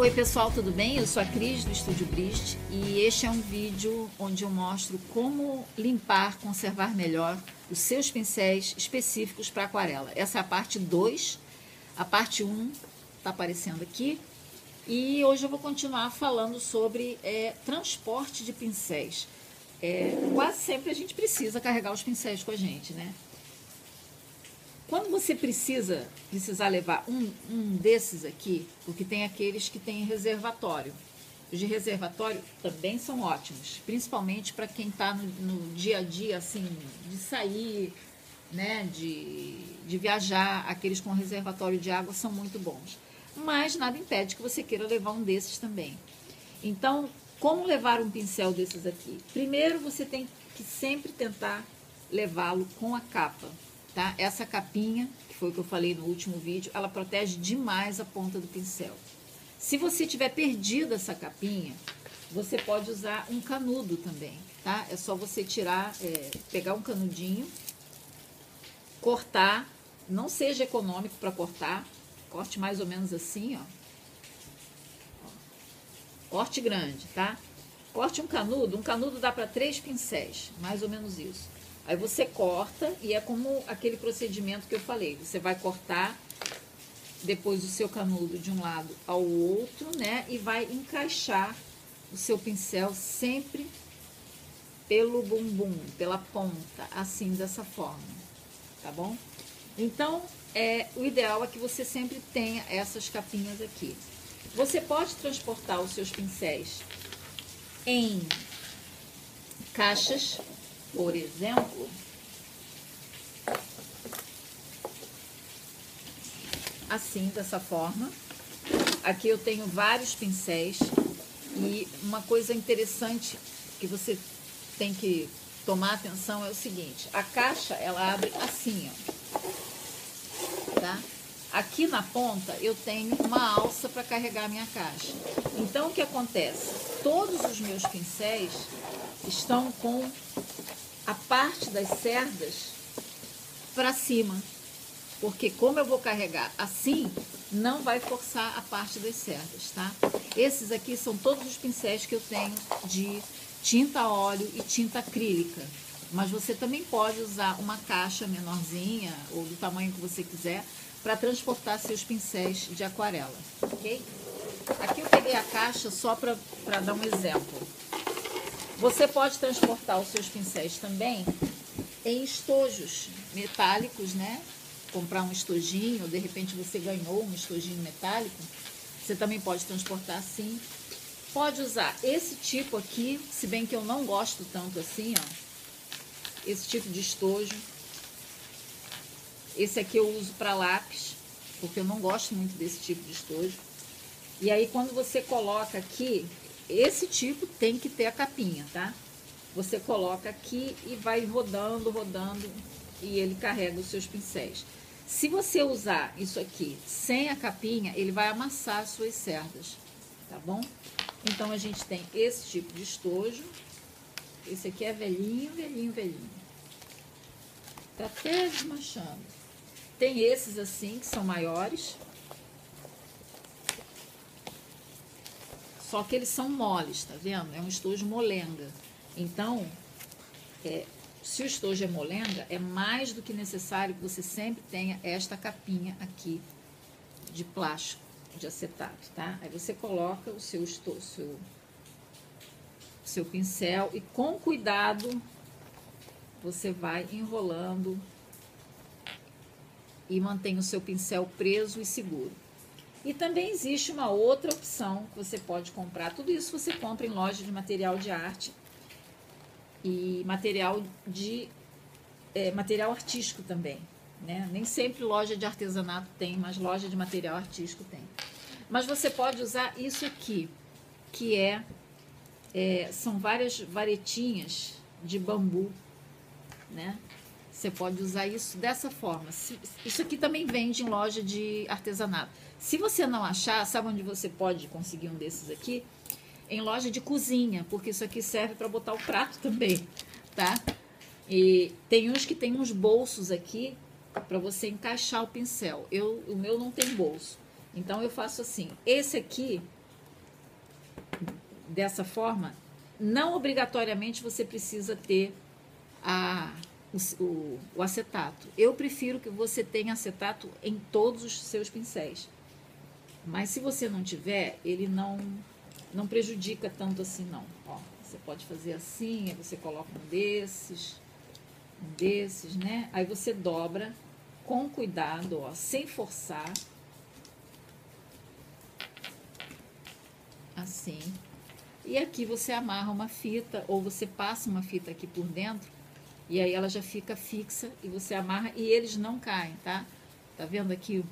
Oi pessoal, tudo bem? Eu sou a Cris do Estúdio Brist e este é um vídeo onde eu mostro como limpar, conservar melhor os seus pincéis específicos para aquarela. Essa é a parte 2, a parte 1 está aparecendo aqui e hoje eu vou continuar falando sobre transporte de pincéis. Quase sempre a gente precisa carregar os pincéis com a gente, né? Quando você precisar levar um desses aqui, porque tem aqueles que tem reservatório. Os de reservatório também são ótimos, principalmente para quem está no dia a dia, assim, de sair, né, de viajar. Aqueles com reservatório de água são muito bons. Mas nada impede que você queira levar um desses também. Então, como levar um pincel desses aqui? Primeiro, você tem que sempre tentar levá-lo com a capa. Tá? Essa capinha, que foi o que eu falei no último vídeo, ela protege demais a ponta do pincel. Se você tiver perdido essa capinha, você pode usar um canudo também, tá? É só você tirar, pegar um canudinho, cortar, não seja econômico para cortar, corte mais ou menos assim, ó. Corte grande, tá? Corte um canudo dá para 3 pincéis, mais ou menos isso. Aí você corta e é como aquele procedimento que eu falei. Você vai cortar depois o seu canudo de um lado ao outro, né? E vai encaixar o seu pincel sempre pelo bumbum, pela ponta, assim, dessa forma, tá bom? Então, o ideal é que você sempre tenha essas capinhas aqui. Você pode transportar os seus pincéis em caixas, por exemplo, assim, dessa forma. Aqui eu tenho vários pincéis e uma coisa interessante que você tem que tomar atenção é o seguinte: a caixa, ela abre assim, ó, tá? Aqui na ponta eu tenho uma alça para carregar a minha caixa. Então o que acontece? Todos os meus pincéis estão com a parte das cerdas para cima, porque como eu vou carregar assim, não vai forçar a parte das cerdas, tá? Esses aqui são todos os pincéis que eu tenho de tinta a óleo e tinta acrílica, mas você também pode usar uma caixa menorzinha ou do tamanho que você quiser para transportar seus pincéis de aquarela, ok? Aqui eu peguei a caixa só para dar um exemplo. Você pode transportar os seus pincéis também em estojos metálicos, né? Comprar um estojinho, ou de repente você ganhou um estojinho metálico, você também pode transportar assim. Pode usar esse tipo aqui, se bem que eu não gosto tanto assim, ó. Esse tipo de estojo. Esse aqui eu uso para lápis, porque eu não gosto muito desse tipo de estojo. E aí quando você coloca aqui, esse tipo tem que ter a capinha, tá? Você coloca aqui e vai rodando, rodando, e ele carrega os seus pincéis. Se você usar isso aqui sem a capinha, ele vai amassar as suas cerdas, tá bom? Então a gente tem esse tipo de estojo. Esse aqui é velhinho, velhinho, velhinho. Tá até desmanchando. Tem esses assim, que são maiores. Só que eles são moles, tá vendo? É um estojo molenga. Então, se o estojo é molenga, é mais do que necessário que você sempre tenha esta capinha aqui de plástico, de acetato, tá? Aí você coloca o seu pincel e com cuidado você vai enrolando e mantém o seu pincel preso e seguro. E também existe uma outra opção que você pode comprar. Tudo isso você compra em loja de material de arte e material artístico também, né? Nem sempre loja de artesanato tem, mas loja de material artístico tem. Mas você pode usar isso aqui, que são várias varetinhas de bambu, né? Você pode usar isso dessa forma. Isso aqui também vende em loja de artesanato. Se você não achar, sabe onde você pode conseguir um desses aqui? Em loja de cozinha, porque isso aqui serve para botar o prato também, tá? E tem uns que tem uns bolsos aqui para você encaixar o pincel. O meu não tem bolso, então eu faço assim. Esse aqui dessa forma, não obrigatoriamente você precisa ter o acetato. Eu prefiro que você tenha acetato em todos os seus pincéis. Mas se você não tiver, ele não prejudica tanto assim não. Ó, você pode fazer assim, aí você coloca um desses, né? Aí você dobra com cuidado, ó, sem forçar. Assim. E aqui você amarra uma fita, ou você passa uma fita aqui por dentro, e aí ela já fica fixa, e você amarra, e eles não caem, tá? Tá vendo aqui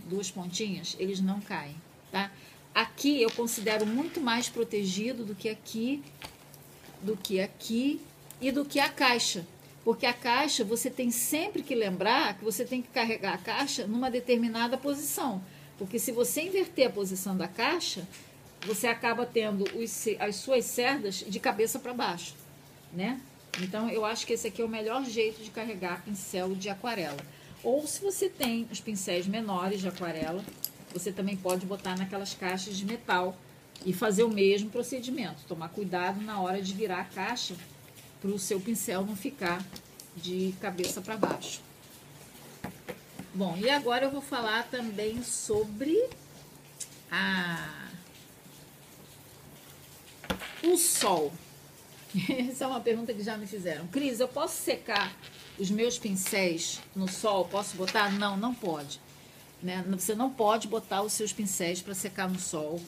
duas pontinhas? Eles não caem, tá? Aqui eu considero muito mais protegido do que aqui e do que a caixa. Porque a caixa, você tem sempre que lembrar que você tem que carregar a caixa numa determinada posição. Porque se você inverter a posição da caixa, você acaba tendo as suas cerdas de cabeça para baixo, né? Então, eu acho que esse aqui é o melhor jeito de carregar pincel de aquarela. Ou se você tem os pincéis menores de aquarela, você também pode botar naquelas caixas de metal e fazer o mesmo procedimento. Tomar cuidado na hora de virar a caixa para o seu pincel não ficar de cabeça para baixo. Bom, e agora eu vou falar também sobre o sol. Essa é uma pergunta que já me fizeram. Cris, eu posso secar os meus pincéis no sol? Posso botar? Não, não pode. Né? Você não pode botar os seus pincéis para secar no sol.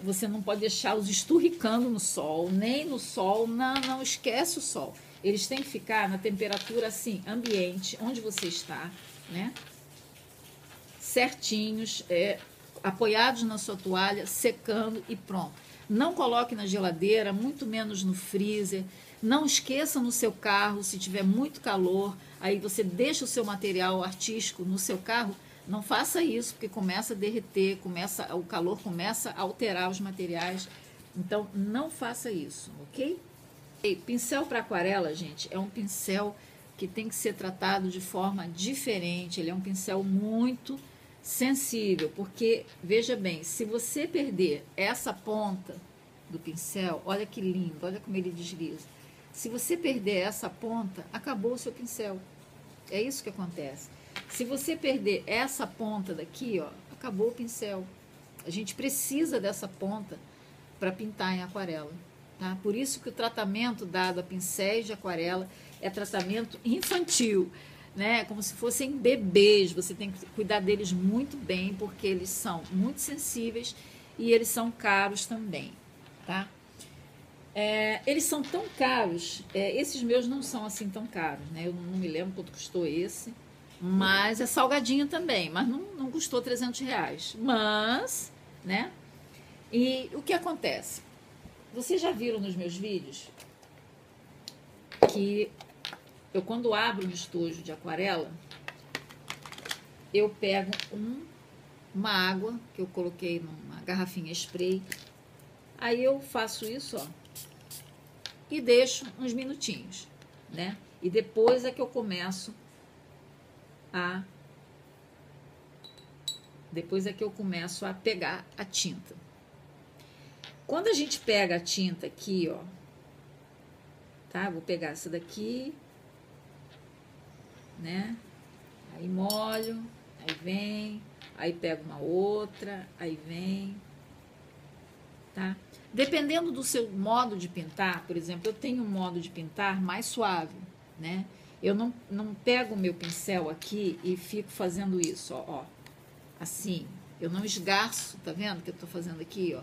Você não pode deixá-los esturricando no sol, nem no sol. Não esquece o sol. Eles têm que ficar na temperatura assim, ambiente, onde você está, né? Certinhos, apoiados na sua toalha, secando e pronto. Não coloque na geladeira, muito menos no freezer. Não esqueça no seu carro, se tiver muito calor, aí você deixa o seu material artístico no seu carro. Não faça isso, porque começa a derreter, o calor começa a alterar os materiais. Então, não faça isso, ok? E pincel para aquarela, gente, é um pincel que tem que ser tratado de forma diferente. Ele é um pincel muito sensível, porque, veja bem, se você perder essa ponta do pincel, olha que lindo, olha como ele desliza. Se você perder essa ponta, acabou o seu pincel. É isso que acontece. Se você perder essa ponta daqui, ó, acabou o pincel. A gente precisa dessa ponta para pintar em aquarela, tá? Por isso que o tratamento dado a pincéis de aquarela é tratamento infantil, né? Como se fossem bebês. Você tem que cuidar deles muito bem, porque eles são muito sensíveis e eles são caros também, tá? Eles são tão caros, esses meus não são assim tão caros, né? Eu não me lembro quanto custou esse, mas é salgadinho também, mas não custou R$300, mas, né? E o que acontece? Vocês já viram nos meus vídeos que eu, quando abro um estojo de aquarela, eu pego uma água que eu coloquei numa garrafinha spray, aí eu faço isso, ó, e deixo uns minutinhos, né? E depois é que eu começo a pegar a tinta. Quando a gente pega a tinta aqui, ó, tá? Vou pegar essa daqui, né? Aí molho, aí vem, aí pego uma outra, aí vem, tá? Dependendo do seu modo de pintar, por exemplo, eu tenho um modo de pintar mais suave, né? Eu não pego o meu pincel aqui e fico fazendo isso, ó, assim. Eu não esgarço, tá vendo que eu tô fazendo aqui, ó?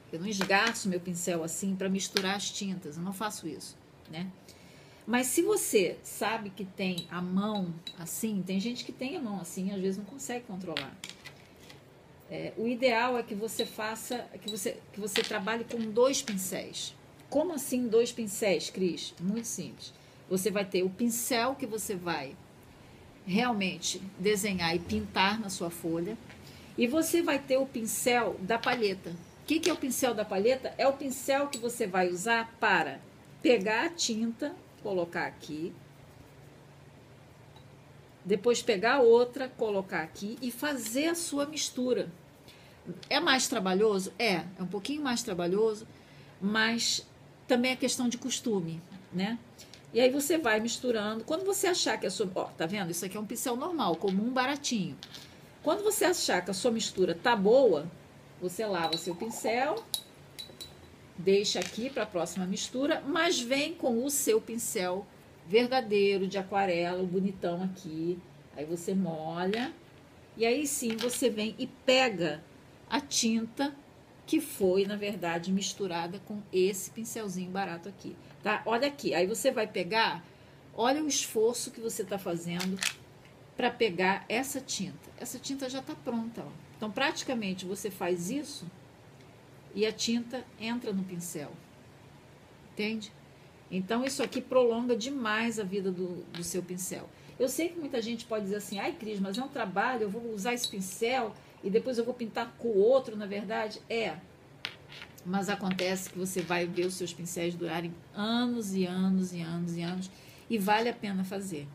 Eu não esgarço meu pincel assim para misturar as tintas, eu não faço isso, né? Mas se você sabe que tem a mão assim, tem gente que tem a mão assim, às vezes não consegue controlar. O ideal é que você faça, que você trabalhe com 2 pincéis. Como assim 2 pincéis, Cris? Muito simples. Você vai ter o pincel que você vai realmente desenhar e pintar na sua folha, e você vai ter o pincel da palheta. O que é o pincel da palheta? É o pincel que você vai usar para pegar a tinta, colocar aqui, depois pegar outra, colocar aqui e fazer a sua mistura. É mais trabalhoso? É um pouquinho mais trabalhoso, mas também é questão de costume, né? E aí você vai misturando. Quando você achar que a sua... Ó, tá vendo? Isso aqui é um pincel normal, comum, baratinho. Quando você achar que a sua mistura tá boa, você lava seu pincel, deixa aqui para a próxima mistura, mas vem com o seu pincel verdadeiro de aquarela, o bonitão aqui. Aí você molha e aí sim você vem e pega a tinta que foi, na verdade, misturada com esse pincelzinho barato aqui, tá? Olha aqui, aí você vai pegar, olha o esforço que você está fazendo para pegar essa tinta. Essa tinta já está pronta, ó. Então, praticamente, você faz isso e a tinta entra no pincel, entende? Então, isso aqui prolonga demais a vida do seu pincel. Eu sei que muita gente pode dizer assim, ai, Cris, mas é um trabalho, eu vou usar esse pincel e depois eu vou pintar com o outro, na verdade. Mas acontece que você vai ver os seus pincéis durarem anos e anos e anos e anos e vale a pena fazer,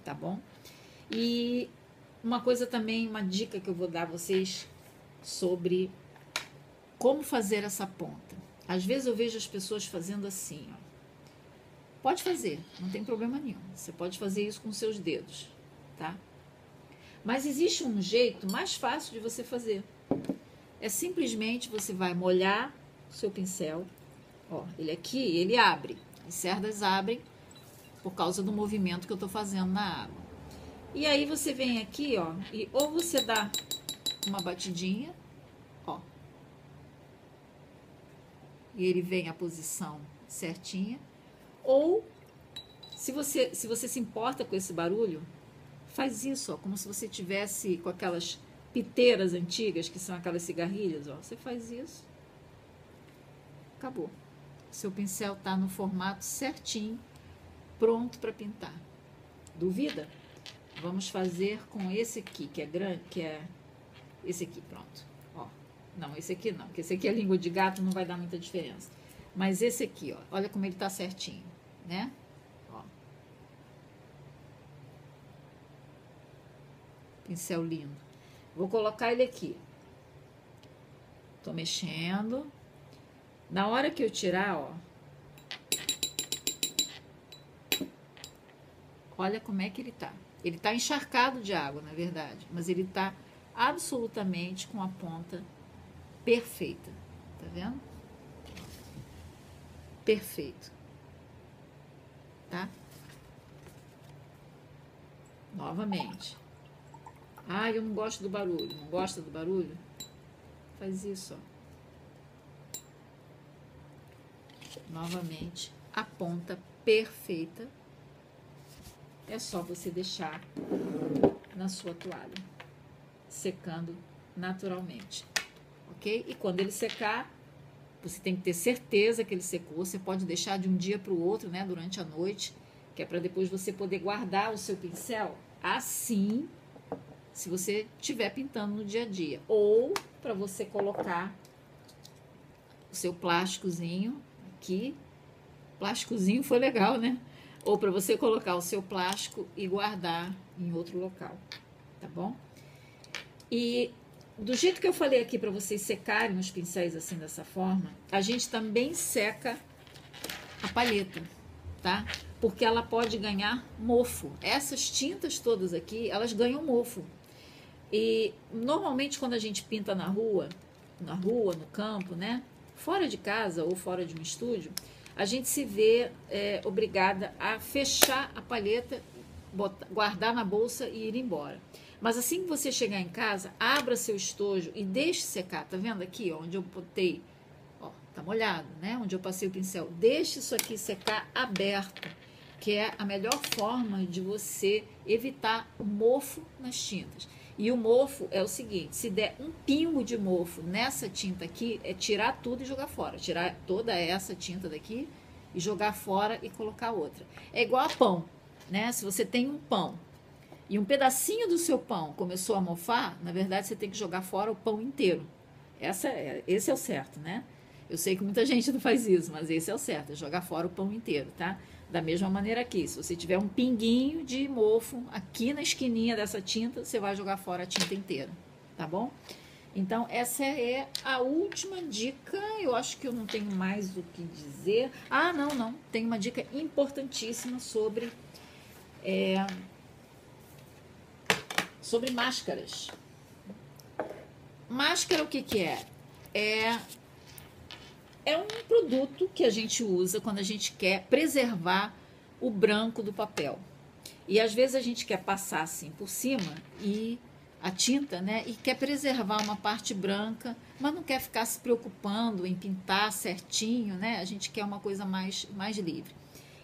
tá bom? E uma coisa também, uma dica que eu vou dar a vocês sobre como fazer essa ponta. Às vezes eu vejo as pessoas fazendo assim, ó. Pode fazer, não tem problema nenhum. Você pode fazer isso com seus dedos, tá? Mas existe um jeito mais fácil de você fazer. É simplesmente você vai molhar o seu pincel. Ó, ele aqui, ele abre. As cerdas abrem por causa do movimento que eu tô fazendo na água. E aí você vem aqui, ó, e ou você dá uma batidinha, ó. E ele vem a posição certinha. Ou, se você se importa com esse barulho, faz isso, ó, como se você tivesse com aquelas piteiras antigas, que são aquelas cigarrilhas, ó. Você faz isso. Acabou. Seu pincel tá no formato certinho, pronto para pintar. Duvida? Vamos fazer com esse aqui, que é grande, que é esse aqui, pronto. Ó, não, esse aqui não, porque esse aqui é língua de gato, não vai dar muita diferença. Mas esse aqui, ó, olha como ele tá certinho, né? Ó. Pincel lindo. Vou colocar ele aqui. Tô mexendo. Na hora que eu tirar, ó, olha como é que ele tá. Ele tá encharcado de água, na verdade, mas ele tá absolutamente com a ponta perfeita. Tá vendo? Perfeito. Tá? Novamente. Ah, eu não gosto do barulho. Não gosta do barulho? Faz isso, ó. Novamente, a ponta perfeita. É só você deixar na sua toalha, secando naturalmente, ok? E quando ele secar, você tem que ter certeza que ele secou. Você pode deixar de um dia para o outro, né, durante a noite, que é para depois você poder guardar o seu pincel assim, se você estiver pintando no dia a dia. Ou para você colocar o seu plásticozinho aqui. Plásticozinho foi legal, né? Ou para você colocar o seu plástico e guardar em outro local, tá bom? E do jeito que eu falei aqui para vocês secarem os pincéis assim dessa forma, a gente também seca a palheta, tá? Porque ela pode ganhar mofo. Essas tintas todas aqui, elas ganham mofo. E normalmente quando a gente pinta na rua, no campo, né? Fora de casa ou fora de um estúdio, a gente se vê obrigada a fechar a palheta, guardar na bolsa e ir embora. Mas assim que você chegar em casa, abra seu estojo e deixe secar. Tá vendo aqui, ó, onde eu botei, ó, tá molhado, né? Onde eu passei o pincel. Deixe isso aqui secar aberto, que é a melhor forma de você evitar o mofo nas tintas. E o mofo é o seguinte, se der um pingo de mofo nessa tinta aqui, é tirar tudo e jogar fora. Tirar toda essa tinta daqui e jogar fora e colocar outra. É igual a pão, né? Se você tem um pão e um pedacinho do seu pão começou a mofar, na verdade você tem que jogar fora o pão inteiro. Esse é o certo, né? Eu sei que muita gente não faz isso, mas esse é o certo, é jogar fora o pão inteiro, tá? Da mesma maneira aqui, se você tiver um pinguinho de mofo aqui na esquininha dessa tinta, você vai jogar fora a tinta inteira, tá bom? Então, essa é a última dica. Eu acho que eu não tenho mais o que dizer. Ah, não. Tem uma dica importantíssima sobre máscaras. Máscara, o que que é? É um produto que a gente usa quando a gente quer preservar o branco do papel. E às vezes a gente quer passar assim por cima e a tinta, né? E quer preservar uma parte branca, mas não quer ficar se preocupando em pintar certinho, né? A gente quer uma coisa mais livre.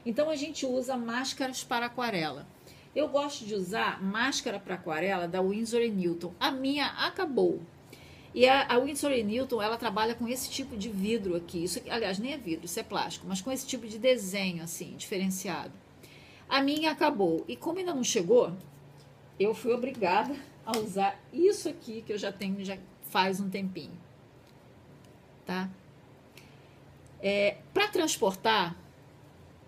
Então a gente usa máscaras para aquarela. Eu gosto de usar máscara para aquarela da Winsor & Newton. A minha acabou. E a Winsor & Newton, ela trabalha com esse tipo de vidro aqui. Isso, aliás, nem é vidro, isso é plástico, mas com esse tipo de desenho, assim, diferenciado. A minha acabou. E como ainda não chegou, eu fui obrigada a usar isso aqui, que eu já tenho já faz um tempinho. Tá? Para transportar,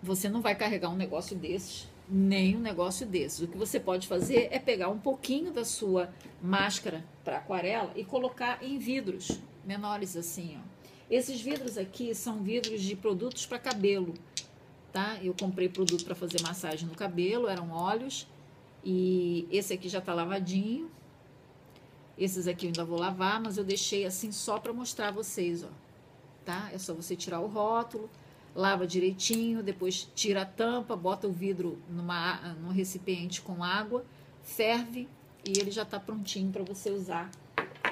você não vai carregar um negócio desses, nem um negócio desses. O que você pode fazer é pegar um pouquinho da sua máscara para aquarela e colocar em vidros menores assim, ó. Esses vidros aqui são vidros de produtos para cabelo, tá? Eu comprei produto para fazer massagem no cabelo, eram óleos, e esse aqui já está lavadinho. Esses aqui eu ainda vou lavar, mas eu deixei assim só para mostrar a vocês, ó. Tá? É só você tirar o rótulo, lava direitinho, depois tira a tampa, bota o vidro num recipiente com água, ferve e ele já está prontinho para você usar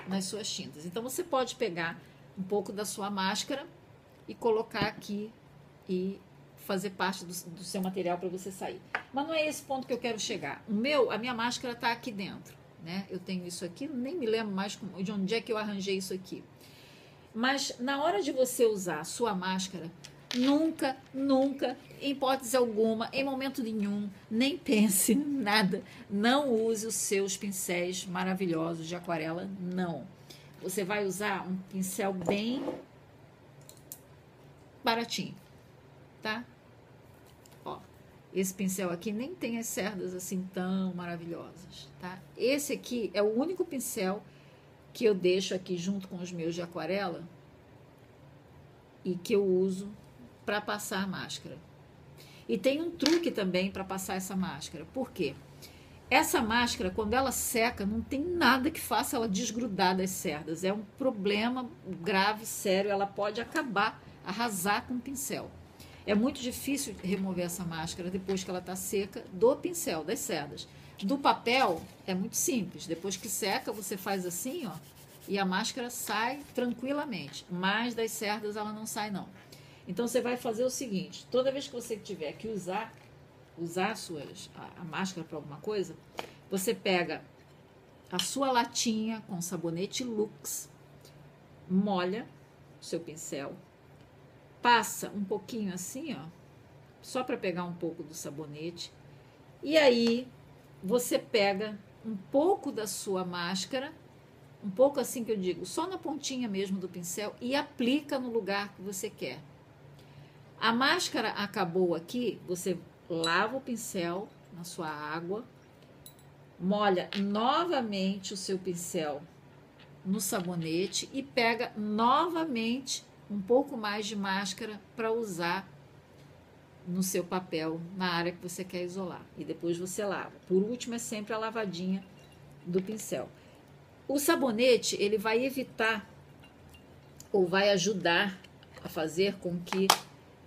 nas suas tintas. Então você pode pegar um pouco da sua máscara e colocar aqui e fazer parte do seu material para você sair. Mas não é esse ponto que eu quero chegar. A minha máscara está aqui dentro, né? Eu tenho isso aqui, nem me lembro mais de onde é que eu arranjei isso aqui. Mas na hora de você usar a sua máscara, nunca, em hipótese alguma, em momento nenhum, nem pense nada, não use os seus pincéis maravilhosos de aquarela, não. Você vai usar um pincel bem baratinho, tá? Ó, esse pincel aqui nem tem as cerdas assim tão maravilhosas, tá? Esse aqui é o único pincel que eu deixo aqui junto com os meus de aquarela e que eu uso para passar a máscara. E tem um truque também para passar essa máscara. Por quê? Essa máscara, quando ela seca, não tem nada que faça ela desgrudar das cerdas. É um problema grave, sério. Ela pode acabar, arrasar com o pincel. É muito difícil remover essa máscara depois que ela está seca do pincel, das cerdas. Do papel é muito simples. Depois que seca, você faz assim, ó, e a máscara sai tranquilamente. Mas das cerdas ela não sai, não. Então você vai fazer o seguinte: toda vez que você tiver que usar a máscara para alguma coisa, você pega a sua latinha com sabonete Lux, molha o seu pincel, passa um pouquinho assim, ó, só para pegar um pouco do sabonete, e aí você pega um pouco da sua máscara, um pouco assim que eu digo, só na pontinha mesmo do pincel, e aplica no lugar que você quer. A máscara acabou aqui, você lava o pincel na sua água, molha novamente o seu pincel no sabonete e pega novamente um pouco mais de máscara para usar no seu papel, na área que você quer isolar. E depois você lava. Por último, é sempre a lavadinha do pincel. O sabonete, ele vai evitar ou vai ajudar a fazer com que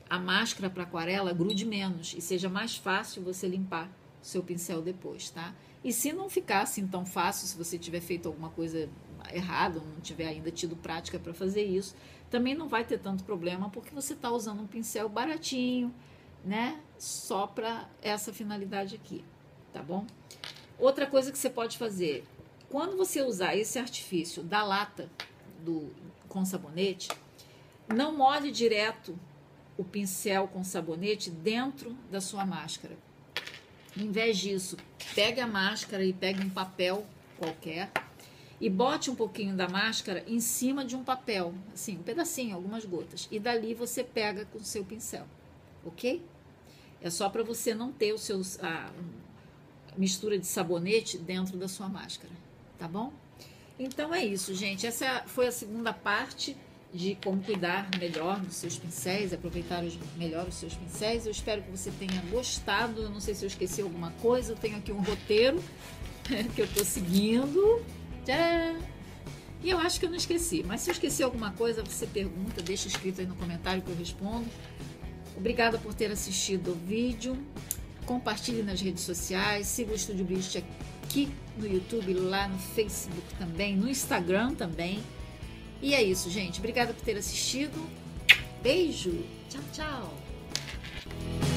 a máscara para aquarela grude menos e seja mais fácil você limpar o seu pincel depois, tá? E se não ficar assim tão fácil, se você tiver feito alguma coisa errada, ou não tiver ainda tido prática para fazer isso, também não vai ter tanto problema, porque você está usando um pincel baratinho, né? Só para essa finalidade aqui, tá bom? Outra coisa que você pode fazer, quando você usar esse artifício da lata com sabonete, não molhe direto o pincel com sabonete dentro da sua máscara. Em vez disso, pegue a máscara e pegue um papel qualquer e bote um pouquinho da máscara em cima de um papel, assim, um pedacinho, algumas gotas. E dali você pega com o seu pincel, ok? É só para você não ter a mistura de sabonete dentro da sua máscara, tá bom? Então é isso, gente. Essa foi a segunda parte de como cuidar melhor dos seus pincéis, aproveitar melhor os seus pincéis. Eu espero que você tenha gostado. Eu não sei se eu esqueci alguma coisa. Eu tenho aqui um roteiro que eu tô seguindo. Tcharam! E eu acho que eu não esqueci. Mas se eu esqueci alguma coisa, você pergunta, deixa escrito aí no comentário que eu respondo. Obrigada por ter assistido o vídeo. Compartilhe nas redes sociais. Siga o Estúdio Brist aqui no YouTube, lá no Facebook também, no Instagram também. E é isso, gente. Obrigada por ter assistido. Beijo. Tchau, tchau.